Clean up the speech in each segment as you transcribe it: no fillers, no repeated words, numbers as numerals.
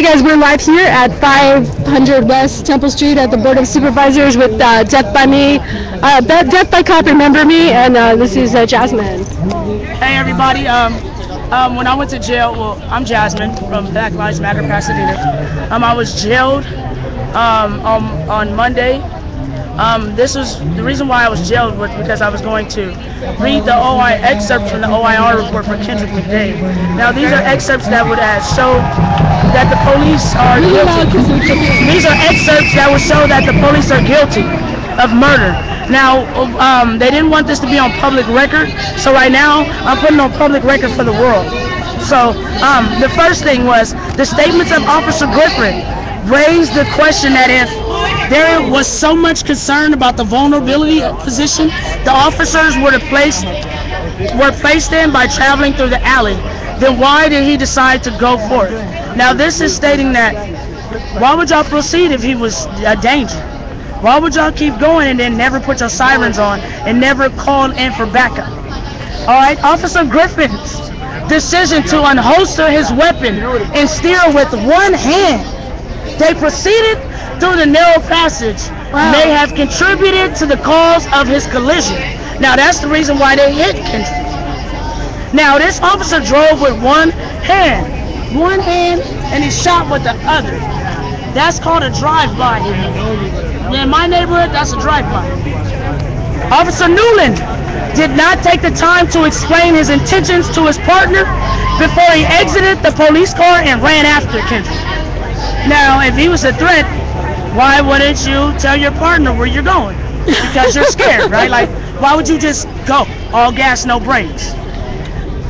guys, we're live here at 500 West Temple Street at the Board of Supervisors with Death by Me, Death by Cop, Remember Me, and this is Jasmine. Hey everybody, when I went to jail, well, I'm Jasmine from Black Lives Matter Pasadena. I was jailed on Monday. This was the reason why I was jailed was because I was going to read the excerpts from the OIR report for Kendrick McDade. Now these are excerpts that would show that the police are guilty. These are excerpts that would show that the police are guilty of murder. Now they didn't want this to be on public record, so right now I'm putting on public record for the world. So the first thing was the statements of Officer Griffin raised the question that if there was so much concern about the vulnerability position the officers were placed in by traveling through the alley, then why did he decide to go for it? Now this is stating that why would y'all proceed if he was a danger? Why would y'all keep going and then never put your sirens on and never call in for backup? Alright, Officer Griffin's decision to unholster his weapon and steer with one hand, they proceeded through the narrow passage, may have contributed to the cause of his collision. Now that's the reason why they hit Kendrick. Now this officer drove with one hand, and he shot with the other. That's called a drive-by. In my neighborhood, that's a drive-by. Officer Newland did not take the time to explain his intentions to his partner before he exited the police car and ran after Kendrick. Now, if he was a threat, why wouldn't you tell your partner where you're going? Because you're scared, right? Like, why would you just go? All gas, no brakes.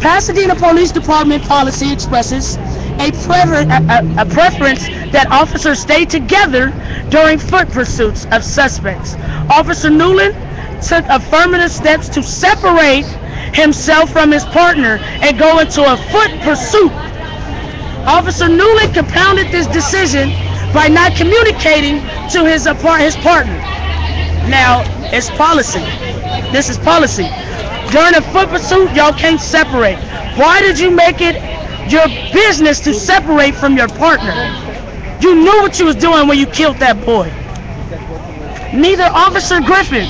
Pasadena Police Department policy expresses a preference that officers stay together during foot pursuits of suspects. Officer Newland took affirmative steps to separate himself from his partner and go into a foot pursuit. Officer Newland compounded this decision by not communicating to his partner. Now, it's policy. This is policy. During a foot pursuit, y'all can't separate. Why did you make it your business to separate from your partner? You knew what you was doing when you killed that boy. Neither Officer Griffin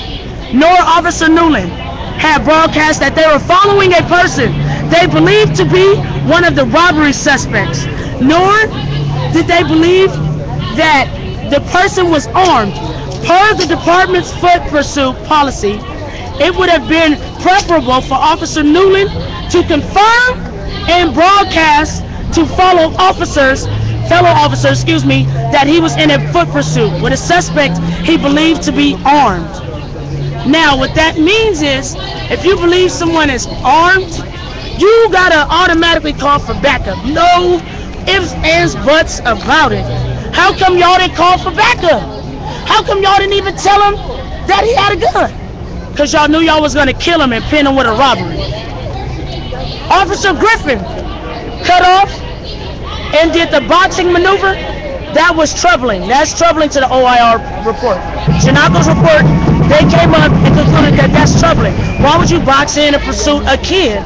nor Officer Newland had broadcast that they were following a person they believed to be one of the robbery suspects, nor did they believe that the person was armed. Per the department's foot pursuit policy, it would have been preferable for Officer Newland to confirm and broadcast to fellow officers, that he was in a foot pursuit with a suspect he believed to be armed. Now, what that means is, if you believe someone is armed, you gotta automatically call for backup. No ifs, ands, buts about it. How come y'all didn't call for backup? How come y'all didn't even tell him that he had a gun? Because y'all knew y'all was gonna kill him and pin him with a robbery. Officer Griffin cut off and did the boxing maneuver. That was troubling. That's troubling to the OIR report. Janako's report, they came up and concluded that that's troubling. Why would you box in and pursue a kid?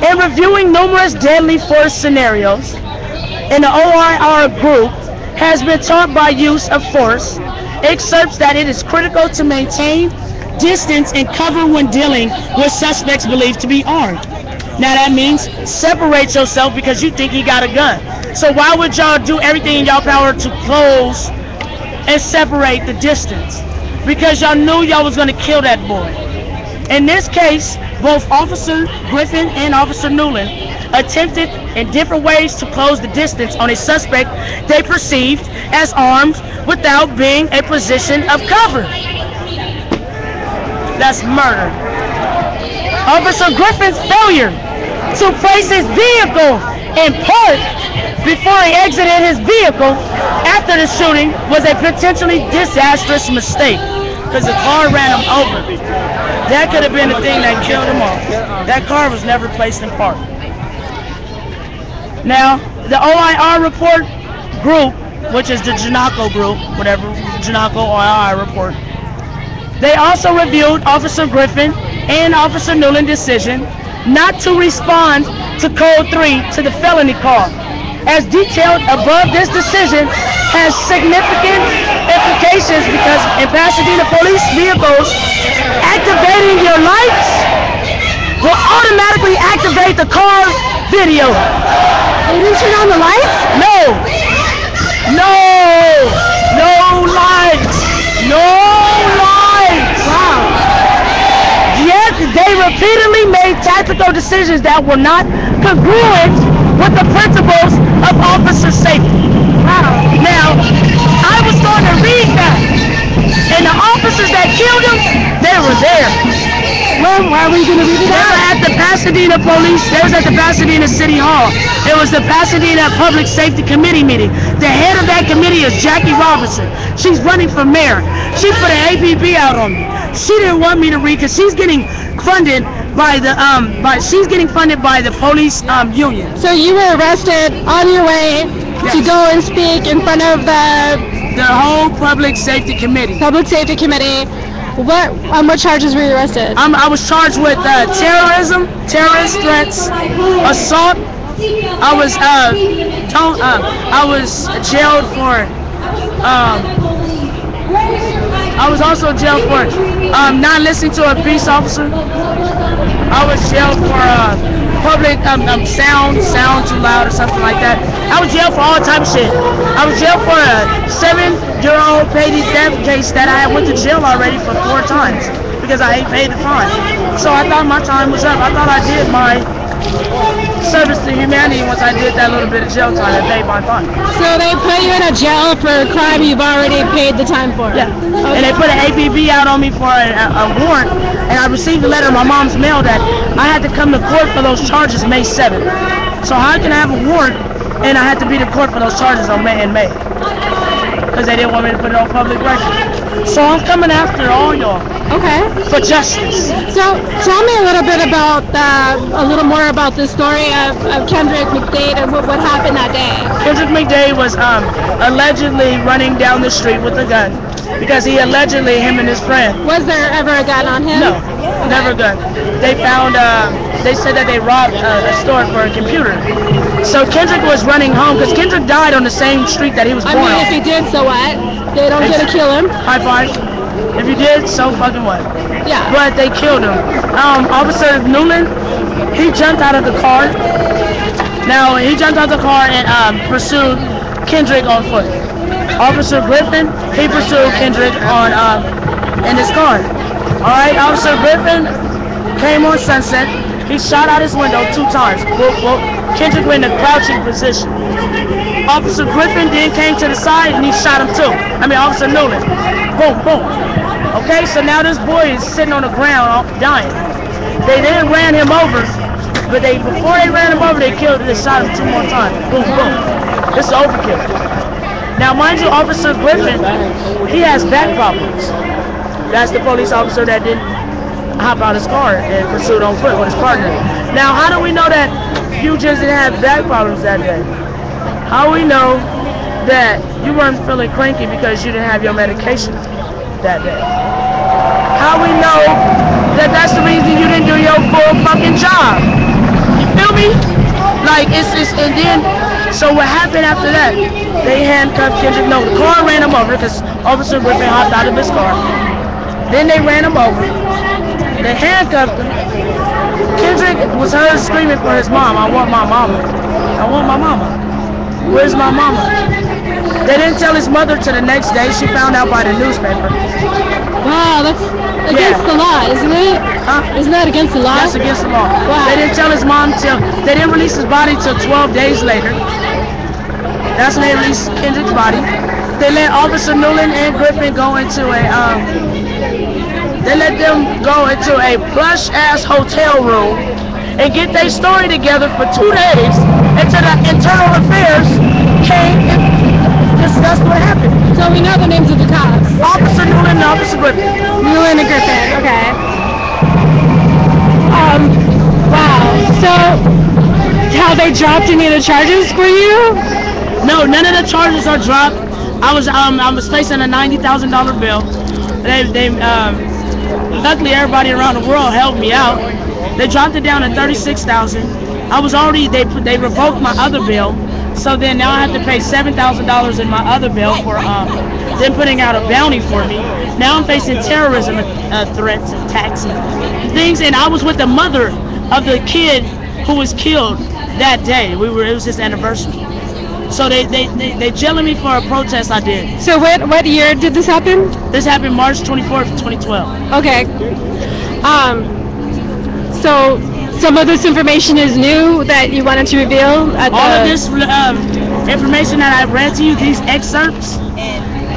In reviewing numerous deadly force scenarios, in the OIR group has been taught by use of force, excerpts that it is critical to maintain distance and cover when dealing with suspects believed to be armed. Now that means separate yourself because you think he got a gun. So why would y'all do everything in y'all power to close and separate the distance? Because y'all knew y'all was gonna kill that boy. In this case, both Officer Griffin and Officer Newland attempted in different ways to close the distance on a suspect they perceived as armed without being a position of cover. That's murder. Officer Griffin's failure to place his vehicle in park before he exited his vehicle after the shooting was a potentially disastrous mistake because the car ran him over. That could have been the thing that killed him off. That car was never placed in park. Now, the OIR report group, which is the Janako group, whatever, Janako OIR report, they also reviewed Officer Griffin and Officer Newland's decision not to respond to Code 3 to the felony call. as detailed above, this decision has significant implications because in Pasadena, police vehicles activating your lights will automatically activate the car video. They didn't turn on the lights? No. No. No lights. No lights. Wow. Yet they repeatedly made tactical decisions that were not congruent with the principles of officer safety. Wow. Now, I was going to read that, and the officers that killed him, they were there. Why were you going to read it They were out? at the Pasadena police. They was at the Pasadena City Hall. It was the Pasadena Public Safety Committee meeting. The head of that committee is Jackie Robinson. She's running for mayor. She put an APB out on me. She didn't want me to read because she's getting funded by the police union. So you were arrested on your way to Yes. go and speak in front of the The whole Public Safety Committee. Public Safety Committee. On what charges were you arrested? I was charged with terrorism, terrorist threats, assault. I was jailed for. I was also jailed for not listening to a peace officer. I was jailed for public sound too loud or something like that. I was jailed for all type of shit. I was jailed for a 7-year-old paid theft case that I went to jail already for 4 times because I ain't paid the fine. So I thought my time was up. I thought I did my service to humanity once I did that little bit of jail time and paid my fine. So they put you in a jail for a crime you've already paid the time for? Yeah. Okay. And they put an APB out on me for a warrant, and I received a letter in my mom's mail that I had to come to court for those charges May 7th. So how can I have a warrant and I had to be to court for those charges in May? Because they didn't want me to put it on public record. So I'm coming after all y'all Okay. for justice. So tell me a little bit about, a little more about the story of Kendrick McDade and what happened that day. Kendrick McDade was allegedly running down the street with a gun because him and his friend. Was there ever a gun on him? No, never a gun. They found, they said that they robbed a store for a computer. So Kendrick was running home because Kendrick died on the same street that he was born I mean, on. if he did, so what? They don't get to kill him? High five. If you did, so fucking what? Yeah. But they killed him. Officer Newland, he jumped out of the car. Now, he jumped out of the car and pursued Kendrick on foot. Officer Griffin, he pursued Kendrick on in his car. All right, Officer Griffin came on Sunset. He shot out his window 2 times. Whoop, whoop. Kendrick went in a crouching position. Officer Griffin then came to the side and he shot him too. Officer Newland. Boom, boom. Okay, so now this boy is sitting on the ground dying. They then ran him over, but before they ran him over, they shot him 2 more times. Boom, boom. This is overkill. Now, mind you, Officer Griffin, he has back problems. That's the police officer that didn't hop out his car and pursued on foot with his partner. Now, how do we know that you just didn't have back problems that day? How do we know that you weren't feeling cranky because you didn't have your medication that day? How we know that that's the reason you didn't do your full fucking job? You feel me? And then, so what happened after that? They handcuffed Kendrick. No, the car ran him over because Officer Griffin hopped out of his car. Then they ran him over. They handcuffed him. Kendrick was heard screaming for his mom. I want my mama. I want my mama. Where's my mama? They didn't tell his mother till the next day. She found out by the newspaper. Wow, that's against the law, isn't it? Huh? Isn't that against the law? That's against the law. Wow. They didn't tell his mom they didn't release his body till 12 days later. That's when they released Kendrick's body. They let Officer Newland and Griffin go into a plush ass hotel room and get their story together for 2 days until the internal affairs came and discussed what happened. So we know the names of the cops. Officer Newland and Officer Griffin. Newland and Griffin, okay. Wow. So, how they dropped any of the charges for you? No, none of the charges are dropped. I was facing a $90,000 bill. Luckily everybody around the world helped me out. They dropped it down to $36,000. I was already they revoked my other bill So then now I have to pay $7,000 in my other bail for them putting out a bounty for me. Now I'm facing terrorism threats, attacks, and things. And I was with the mother of the kid who was killed that day. It was his anniversary. So they jailing me for a protest I did. So what year did this happen? This happened March 24th, 2012. Okay. So some of this information is new that you wanted to reveal at All of this information that I read to you, these excerpts,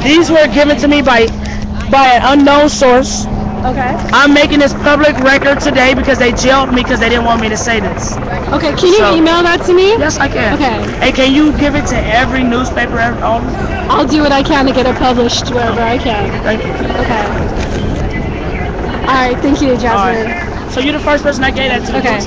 these were given to me by an unknown source. Okay. I'm making this public record today because they jailed me because they didn't want me to say this. Okay, can you email that to me? Yes, I can. Okay. Hey, can you give it to every newspaper? I'll do what I can to get it published wherever I can. Thank you. Okay. All right, thank you, Jasmine. All right. So you're the first person I gave that to. Okay.